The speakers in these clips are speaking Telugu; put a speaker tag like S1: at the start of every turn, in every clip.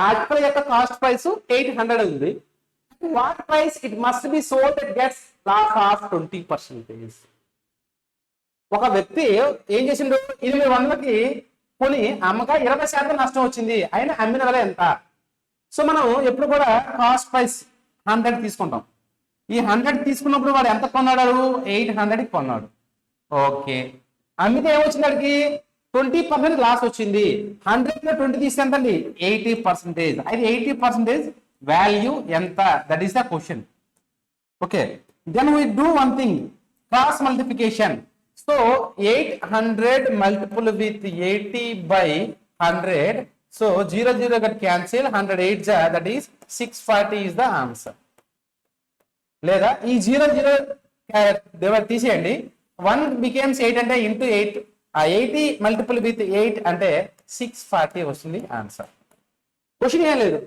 S1: ఆర్టికల్ యొక్క కాస్ట్ ప్రైస్ 800 ఉంది. What price it must be sold it gets loss of 20%. ఒక వ్యక్తి ఏం చేసిండు, 800కి కొని అమ్మగా 20% నష్టం వచ్చింది, అయినా అమ్మిన విల ఎంత? సో మనం ఎప్పుడు కూడా కాస్ట్ ప్రైస్ 100 తీసుకుంటాం. ఈ 100 తీసుకున్నప్పుడు వాడు ఎంత కొన్నాడు? 800కి కొన్నాడు. ఓకే, అమ్మితే ఏమొచ్చింది? వాడికి 20% లాస్ వచ్చింది. 100లో 20 తీస్తే ఎంత అండి? 80%. అయితే 80% వాల్యూ ఎంత? That is the question. Okay, then we do one thing, cross multiplication. So 800 multiple with 80 by 100. So 0 0 got cancel, 108 that is 640 is the answer. లేదా ఈ 0 0 తీసేయండి, 1 becomes 8 అంటే ఇంటూ 8, ఆ 80 multiple with 8 అంటే 640 వస్తుంది ఆన్సర్. క్వశ్చన్ ఏం లేదు,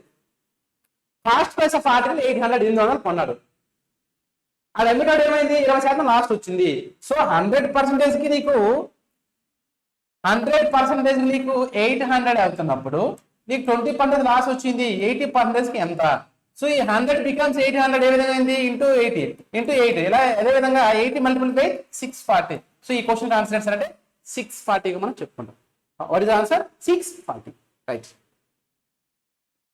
S1: కాస్ట్ ప్రైస్ ఆఫ్ ఆర్టికల్ 800, 800 కొన్నాడు. అది అమ్మిటాడు, ఏమైంది? 20% లాస్ట్ వచ్చింది. సో 100%కి నీకు 100% నీకు 800 అవుతున్నప్పుడు నీకు 20% లాస్ వచ్చింది, 80%కి ఎంత? సో ఈ 100 becomes 800 ఏ విధంగా అయింది? ఇంటూ 8 ఇలా అదే విధంగా 80 multiple by 640. సో ఈ క్వశ్చన్ ఆన్సర్ అంటే 640గా మనం చెప్పుకుంటాం. What is answer? 640. రైట్.